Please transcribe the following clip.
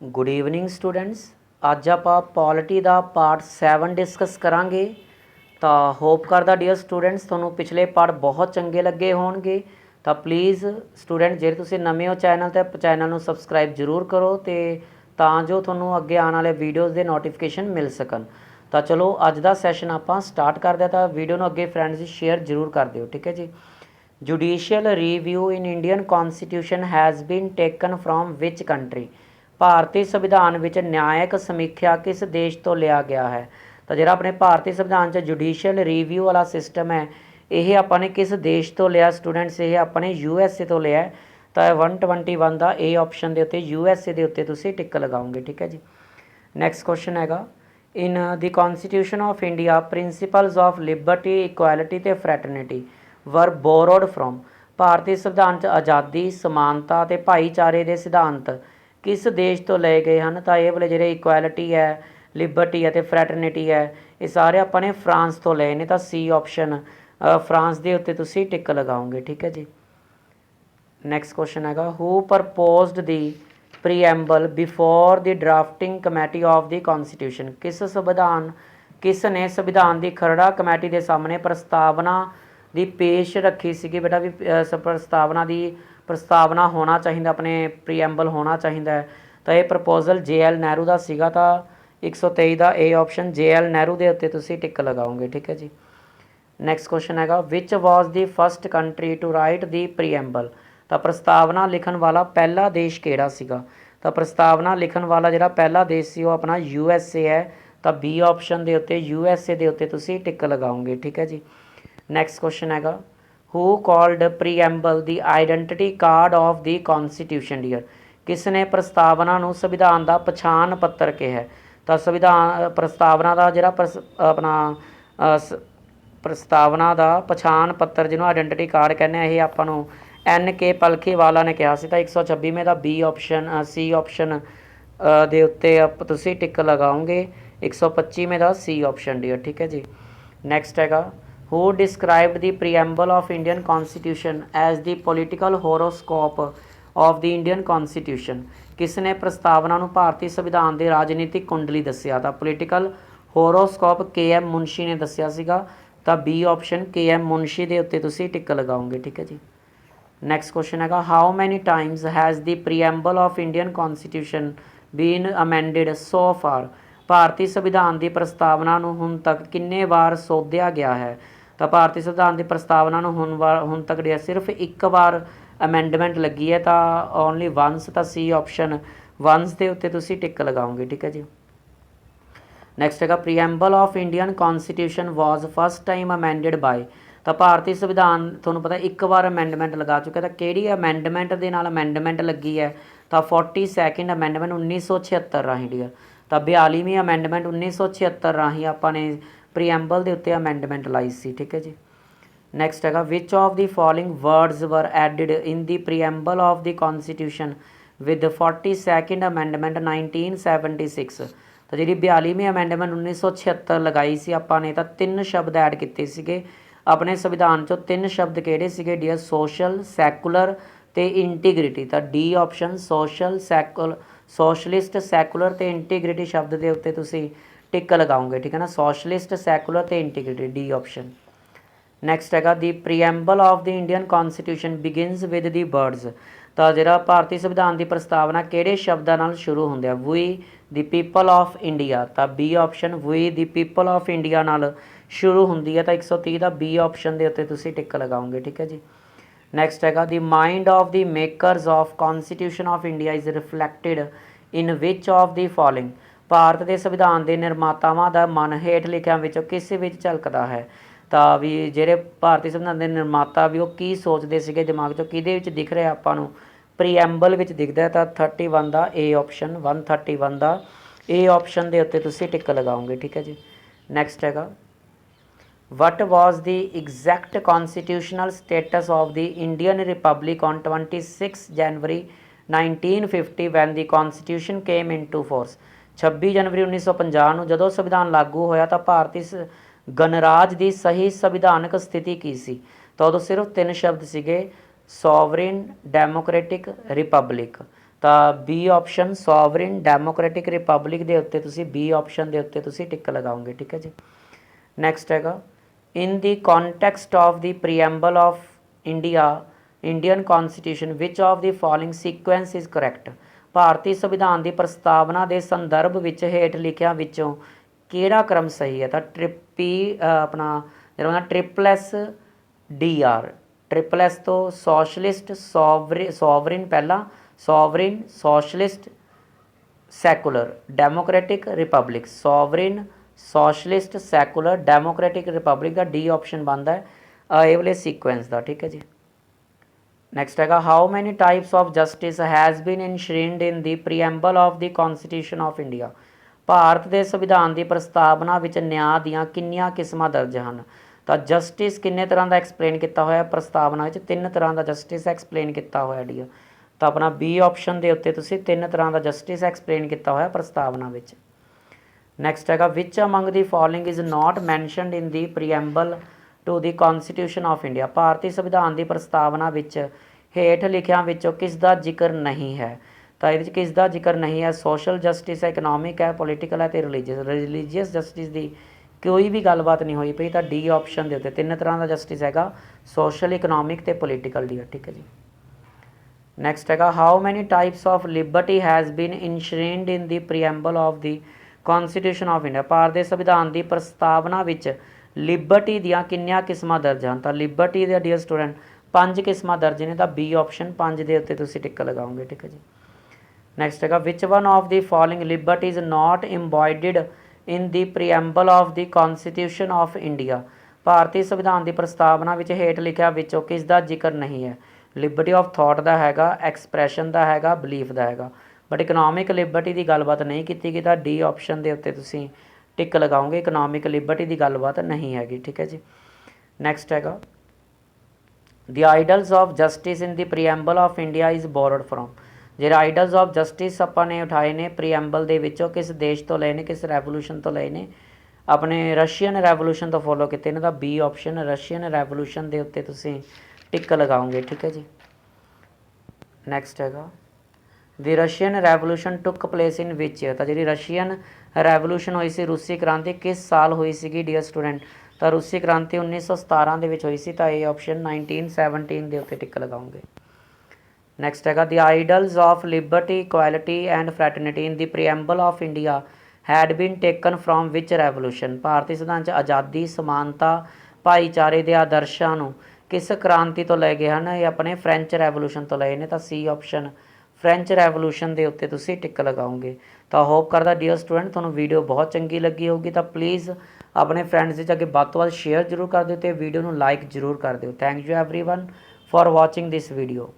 Good evening students. अज आपां polity का part 7 discuss करांगे। तो होप करदा डियर स्टूडेंट्स तुहानूं पिछले पार्ट बहुत चंगे लगे होणगे। तो प्लीज़ स्टूडेंट जे तुसीं नवे हो चैनल नूं सबसक्राइब जरूर करो तां जो तुहानूं अगे आने वाले वीडियोज़ के नोटिफिकेशन मिल सकन। तो चलो अज का सैशन आपां स्टार्ट करदे। तो वीडियो नूं अगे फ्रेंड्स शेयर जरूर कर दिओ, ठीक है जी। Judicial review in Indian constitution has been taken from which country. ਭਾਰਤੀ ਸੰਵਿਧਾਨ ਵਿੱਚ ਨਿਆਇਕ ਸਮੀਖਿਆ ਕਿਸ ਦੇਸ਼ ਤੋਂ ਲਿਆ ਗਿਆ ਹੈ। ਤਾਂ ਜਿਹੜਾ ਆਪਣੇ ਭਾਰਤੀ ਸੰਵਿਧਾਨ 'ਚ ਜੁਡੀਸ਼ੀਅਲ ਰਿਵਿਊ ਵਾਲਾ ਸਿਸਟਮ ਹੈ ਇਹ ਆਪਾਂ ਨੇ ਕਿਸ ਦੇਸ਼ ਤੋਂ ਲਿਆ ਸਟੂਡੈਂਟਸ? ਇਹ ਆਪਣੇ USA ਤੋਂ ਲਿਆ। ਤਾਂ 121 ਦਾ A ਆਪਸ਼ਨ ਦੇ ਉੱਤੇ USA ਦੇ ਉੱਤੇ ਤੁਸੀਂ ਟਿਕ ਲਗਾਓਗੇ, ਠੀਕ ਹੈ ਜੀ। ਨੈਕਸਟ ਕੁਐਸਚਨ ਹੈਗਾ, in the constitution of India principles of liberty, equality ਅਤੇ ਫਰੈਟਰਨਿਟੀ ਵਰ ਬੋਰੋਡ ਫਰੋਮ। ਭਾਰਤੀ ਸੰਵਿਧਾਨ 'ਚ ਆਜ਼ਾਦੀ, ਸਮਾਨਤਾ ਅਤੇ ਭਾਈਚਾਰੇ ਦੇ ਸਿਧਾਂਤ किस देश तो लए गए हैं? तो ये वाले जो इक्वैलिटी है, लिबर्टी है तो फ्रैटरनिटी है, ये सारे अपने फ्रांस तो लए ने। तो C ऑप्शन फ्रांस के उत्ते तुसी टिक लगाओगे, ठीक है जी। नैक्सट क्वेश्चन हैगा, who proposed the preamble before the drafting committee of the constitution. किस ने संविधान की खरड़ा कमेटी के सामने प्रस्तावना की पेश रखी सी बेटा भी प्रस्तावना होना चाहिए, अपने प्रीएम्बल होना चाहिए। तो यह प्रपोजल JL नेहरू का सीगा। तो 123 का A ऑप्शन JL नेहरू के उत्ते तुसी टिक लगाओगे, ठीक है जी। नैक्सट क्वेश्चन हैगा, which was the first country to write the preamble. तो प्रस्तावना लिखण वाला पहला देश किहड़ा सीगा? तो प्रस्तावना लिखण वाला जिहड़ा पहला देश सी वो अपना USA है। तो B ऑप्शन के उत्ते USA के उत्ते तुसी टिक लगाओगे, ठीक है जी। नैक्सट क्वेश्चन हैगा, who called preamble the identity card of the constitution dear. किसने प्रस्तावना नूं संविधान का पछाण पत्र कहा? तो संविधान प्रस्तावना का जिहड़ा अपना प्रस्तावना का पछाण पत्र जिन्होंने आइडेंटिटी कार्ड कहने ये आपां नूं NK पलखीवाला ने कहा सी। तो 126वें का B ऑप्शन C ऑप्शन दे उत्ते तुसीं टिक लगाओगे। 125वें का C ऑप्शन डियर, ठीक है जी। नैक्सट हैगा, who described the preamble of Indian Constitution as the political horoscope of the Indian Constitution। किसने प्रस्तावना नूं भारतीय संविधान के राजनीतिक कुंडली दस्सिया? तो पोलिटिकल होरोस्कोप KM मुंशी ने दस्सिया सीगा। तो B ऑप्शन KM मुंशी के उत्ते तुसीं टिक लगाओगे, ठीक है जी। नैक्सट क्वेश्चन हैगा, how many times has the preamble of Indian constitution been amended so far. भारतीय संविधान की प्रस्तावना नूं हुण तक किन्ने बार सोधिया गया है? तो भारतीय संविधान की प्रस्तावना हुण तक सिर्फ एक बार अमेंडमेंट लगी है। तो ओनली वंस। तो C ऑप्शन वंस के उत्ते तुसीं टिक लगाओगे, ठीक है जी। नैक्सट हैगा, preamble of Indian constitution was first time amended bye. तो भारतीय संविधान तुहानूं पता एक बार अमेंडमेंट लगा चुका। तो किहड़ी अमेंडमेंट दे नाल अमेंडमेंट लगी है? तो 42 अमेंडमेंट 1976 राही डियर। तो 42वीं अमेंडमेंट 1976 राही आपां ने प्रीएम्बल के उत्ते अमेंडमेंट लाई सी, ठीक है जी। नैक्सट हैगा, विच of the following words were added in the preamble of the constitution with 42 amendment 1976। तो जी 42वीं अमेंडमेंट 1976 लगाई सी आपां ने। तो 3 शब्द ऐड किए सीगे अपने संविधान चो। 3 शब्द किहड़े सीगे डियर? सोशल, सैकुलर ते इंटीग्रिटी। तो D option social, socialist, secular ते इंटीग्रिटी शब्द के उत्ते तुसीं टिक लगाओगे, ठीक है ना। सोशलिस्ट, सैकुलर ते इंटीग्रिटी, D ऑप्शन। नैक्सट हैगा, the preamble of the Indian constitution begins with the words. तो जिहड़ा भारतीय संविधान की प्रस्तावना किहड़े शब्दां नाल शुरू हुंदी है? We the people of India. तो B option we the people of India नाल शुरू हुंदी है। तो 130 का B ऑप्शन के उत्ते तुसीं टिक लगाओगे, ठीक है जी। नैक्सट हैगा, the mind of the makers of constitution of India is reflected in which of the following. भारत के संविधान के निर्मातावां का मन हेठ लिखियां विचों किस विच झलकदा है? तो भी ਜਿਹੜੇ भारतीय संविधान के निर्माता भी वो की सोचते ਸੀਗੇ दिमाग चो किहदे विच दिख रहा आपां नूं? प्रीएम्बल विच दिखदा। तो 31 का A ऑप्शन 131 का A ऑप्शन के उत्ते तुसीं टिक लगाओगे, ठीक है जी। नैक्सट हैगा, what was the exact constitutional status of the Indian republic on 26 January 1950 when the constitution came into force. 26 January 1950 ਨੂੰ ਜਦੋਂ संविधान लागू होया तो भारतीय गणराज की सही संविधानक स्थिति की सी? तो उदों सिर्फ 3 शब्द सीगे, सॉवरेन, डेमोक्रेटिक, रिपब्लिक। ਤਾਂ ਬੀ ਆਪਸ਼ਨ ਸੋਵਰਿਨ ਡੈਮੋਕ੍ਰੈਟਿਕ ਰਿਪਬਲਿਕ ਦੇ ਉੱਤੇ ਤੁਸੀਂ ਬੀ ਆਪਸ਼ਨ ਦੇ ਉੱਤੇ ਤੁਸੀਂ ਟਿਕ ਲਗਾਓਗੇ। ਠੀਕ ਹੈ ਜੀ। ਨੈਕਸਟ ਹੈਗਾ in the context of the preamble of Indian constitution which of the following sequence is correct. ਭਾਰਤੀ ਸੰਵਿਧਾਨ ਦੀ ਪ੍ਰਸਤਾਵਨਾ ਦੇ ਸੰਦਰਭ ਵਿੱਚ ਹੇਠ ਲਿਖਿਆਂ ਵਿੱਚੋਂ ਕਿਹੜਾ ਕ੍ਰਮ ਸਹੀ ਹੈ। ਤਾਂ ਆਪਣਾ ਜਿਹੜਾ ਟ੍ਰਿਪਲ ਐਸ ਤੋਂ ਸੋਸ਼ਲਿਸਟ ਸੋਵਰਿਨ ਪਹਿਲਾਂ, sovereign socialist secular democratic republic, sovereign socialist secular democratic republic ਦਾ ਡੀ ਆਪਸ਼ਨ ਬਣਦਾ ਹੈ ਇਹ ਵਾਲੇ ਸੀਕੁਐਂਸ ਦਾ। ਠੀਕ ਹੈ ਜੀ। ਨੈਕਸਟ ਹੈਗਾ how many types of justice has been enshrined in the preamble of the constitution of India. ਭਾਰਤ ਦੇ ਸੰਵਿਧਾਨ ਦੀ ਪ੍ਰਸਤਾਵਨਾ ਵਿੱਚ ਨਿਆਂ ਦੀਆਂ ਕਿੰਨੀਆਂ ਕਿਸਮਾਂ ਦਰਜ ਹਨ। ਤਾਂ ਜਸਟਿਸ ਕਿੰਨੇ ਤਰ੍ਹਾਂ ਦਾ ਐਕਸਪਲੇਨ ਕੀਤਾ ਹੋਇਆ ਪ੍ਰਸਤਾਵਨਾ ਵਿੱਚ, 3 ਤਰ੍ਹਾਂ ਦਾ ਜਸਟਿਸ ਐਕਸਪਲੇਨ ਕੀਤਾ ਹੋਇਆ ਡੀ। ਤਾਂ ਆਪਣਾ ਬੀ ਆਪਸ਼ਨ ਦੇ ਉੱਤੇ ਤੁਸੀਂ 3 ਤਰ੍ਹਾਂ ਦਾ ਜਸਟਿਸ ਐਕਸਪਲੇਨ ਕੀਤਾ ਹੋਇਆ ਪ੍ਰਸਤਾਵਨਾ ਵਿੱਚ। ਨੈਕਸਟ ਹੈਗਾ which among the following is not mentioned in the preamble to the constitution of India. ਭਾਰਤੀ ਸੰਵਿਧਾਨ ਦੀ ਪ੍ਰਸਤਾਵਨਾ ਵਿੱਚ ਹੇਠ ਲਿਖਿਆਂ ਵਿੱਚੋਂ ਕਿਸ ਦਾ ਜ਼ਿਕਰ ਨਹੀਂ ਹੈ। ਤਾਂ ਇਹਦੇ 'ਚ ਕਿਸ ਦਾ ਜ਼ਿਕਰ ਨਹੀਂ ਹੈ, ਸੋਸ਼ਲ ਜਸਟਿਸ ਹੈ, ਇਕਨੋਮਿਕ ਹੈ, ਪੋਲੀਟੀਕਲ ਹੈ ਅਤੇ ਰਿਲੀਜੀਅਸ ਜਸਟਿਸ ਦੀ ਕੋਈ ਵੀ ਗੱਲਬਾਤ ਨਹੀਂ ਹੋਈ ਪਈ। ਤਾਂ ਡੀ ਆਪਸ਼ਨ ਦੇ ਉੱਤੇ 3 ਤਰ੍ਹਾਂ ਦਾ ਜਸਟਿਸ ਹੈਗਾ, ਸੋਸ਼ਲ, ਇਕਨੋਮਿਕ ਅਤੇ ਪੋਲੀਟੀਕਲ ਡੀ। ਠੀਕ ਹੈ ਜੀ। ਨੈਕਸਟ ਹੈਗਾ how many types of liberty has been enshrined in the preamble of the constitution of India. ਭਾਰਤ ਦੇ ਸੰਵਿਧਾਨ ਦੀ ਪ੍ਰਸਤਾਵਨਾ ਵਿੱਚ ਲਿਬਰਟੀ ਦੀਆਂ ਕਿੰਨੀਆਂ ਕਿਸਮਾਂ ਦਰਜ ਹਨ। ਤਾਂ ਲਿਬਰਟੀ ਦੇ ਡੀਅਰ ਸਟੂਡੈਂਟ 5 ਕਿਸਮਾਂ ਦਰਜ ਨੇ। ਤਾਂ ਬੀ ਆਪਸ਼ਨ 5 ਦੇ ਉੱਤੇ ਤੁਸੀਂ ਟਿਕ ਲਗਾਓਗੇ। ਠੀਕ ਹੈ ਜੀ। ਨੈਕਸਟ ਹੈਗਾ which one of the following liberties not embodied in the preamble of the constitution of India. ਭਾਰਤੀ ਸੰਵਿਧਾਨ ਦੀ ਪ੍ਰਸਤਾਵਨਾ ਵਿੱਚ ਹੇਠ ਲਿਖਿਆ ਵਿੱਚੋਂ ਕਿਸ ਦਾ ਜ਼ਿਕਰ ਨਹੀਂ ਹੈ। ਲਿਬਰਟੀ ਆਫ ਥਾਟ ਦਾ ਹੈਗਾ, ਐਕਸਪ੍ਰੈਸ਼ਨ ਦਾ ਹੈਗਾ, ਬਲੀਫ ਦਾ ਹੈਗਾ, ਬਟ ਇਕਨੋਮਿਕ ਲਿਬਰਟੀ ਦੀ ਗੱਲਬਾਤ ਨਹੀਂ ਕੀਤੀ ਗਈ। ਤਾਂ ਡੀ ਆਪਸ਼ਨ ਦੇ ਉੱਤੇ ਤੁਸੀਂ ਟਿਕ ਲਗਾਓਗੇ, ਇਕਨੋਮਿਕ ਲਿਬਰਟੀ ਦੀ ਗੱਲਬਾਤ ਨਹੀਂ ਹੈਗੀ। ਠੀਕ ਹੈ ਜੀ। ਨੈਕਸਟ ਹੈਗਾ the ideals of justice in the preamble of India is borrowed from. ਜਿਹੜੇ ਆਈਡਲਸ ਆਫ ਜਸਟਿਸ ਆਪਾਂ ਨੇ ਉਠਾਏ ਨੇ ਪ੍ਰੀਐਂਬਲ ਦੇ ਵਿੱਚੋਂ ਕਿਸ ਦੇਸ਼ ਤੋਂ ਲਏ ਨੇ, ਕਿਸ ਰੈਵੋਲੂਸ਼ਨ ਤੋਂ ਲਏ ਨੇ, ਆਪਣੇ ਰਸ਼ੀਅਨ ਰੈਵੋਲੂਸ਼ਨ ਤੋਂ ਫੋਲੋ ਕੀਤੇ ਇਹਨਾਂ ਦਾ ਬੀ ਆਪਸ਼ਨ ਰਸ਼ੀਅਨ ਰੈਵੋਲੂਸ਼ਨ ਦੇ ਉੱਤੇ ਤੁਸੀਂ ਟਿਕ ਲਗਾਓਗੇ। ਠੀਕ ਹੈ ਜੀ। ਨੈਕਸਟ ਹੈਗਾ ਦੀ ਰਸ਼ੀਅਨ ਰੈਵੋਲੂਸ਼ਨ ਟੁੱਕ ਪਲੇਸ ਇਨ ਵਿਚ। ਤਾਂ ਜਿਹੜੀ ਰਸ਼ੀਅਨ ਰੈਵੋਲੂਸ਼ਨ ਹੋਈ ਸੀ, ਰੂਸੀ ਕ੍ਰਾਂਤੀ, ਕਿਸ ਸਾਲ ਹੋਈ ਸੀਗੀ ਡੀਅਰ ਸਟੂਡੈਂਟ। ਤਾਂ ਰੂਸੀ ਕ੍ਰਾਂਤੀ 1917 ਦੇ ਵਿੱਚ ਹੋਈ ਸੀ। ਤਾਂ ਇਹ ਆਪਸ਼ਨ 1917 ਦੇ ਉੱਤੇ ਟਿਕ ਲਗਾਓਗੇ। ਨੈਕਸਟ ਹੈਗਾ the ideals of liberty, equality and fraternity in the preamble of India had been taken from which revolution. ਭਾਰਤੀ ਸੰਵਿਧਾਨ 'ਚ ਆਜ਼ਾਦੀ, ਸਮਾਨਤਾ, ਭਾਈਚਾਰੇ ਦੇ ਆਦਰਸ਼ਾਂ ਨੂੰ ਕਿਸ ਕ੍ਰਾਂਤੀ ਤੋਂ ਲਏ ਗਏ ਹਨ। ਇਹ ਆਪਣੇ ਫਰੈਂਚ ਰੈਵੋਲੂਸ਼ਨ ਤੋਂ ਲਏ ਨੇ। ਤਾਂ ਸੀ ਆਪਸ਼ਨ ਫਰੈਂਚ ਰੈਵੋਲੂਸ਼ਨ ਦੇ ਉੱਤੇ ਤੁਸੀਂ ਟਿਕ ਲਗਾਓਗੇ। ਤਾਂ ਹੋਪ ਕਰਦਾ ਡੀਅਰ ਸਟੂਡੈਂਟ ਤੁਹਾਨੂੰ ਵੀਡੀਓ ਬਹੁਤ ਚੰਗੀ ਲੱਗੀ ਹੋਊਗੀ। ਤਾਂ ਪਲੀਜ਼ ਆਪਣੇ ਫਰੈਂਡਸ ਵਿੱਚ ਅੱਗੇ ਵੱਧ ਤੋਂ ਵੱਧ ਸ਼ੇਅਰ ਜ਼ਰੂਰ ਕਰ ਦਿਓ ਅਤੇ ਵੀਡੀਓ ਨੂੰ ਲਾਈਕ ਜ਼ਰੂਰ ਕਰ ਦਿਓ। Thank you everyone for watching this video.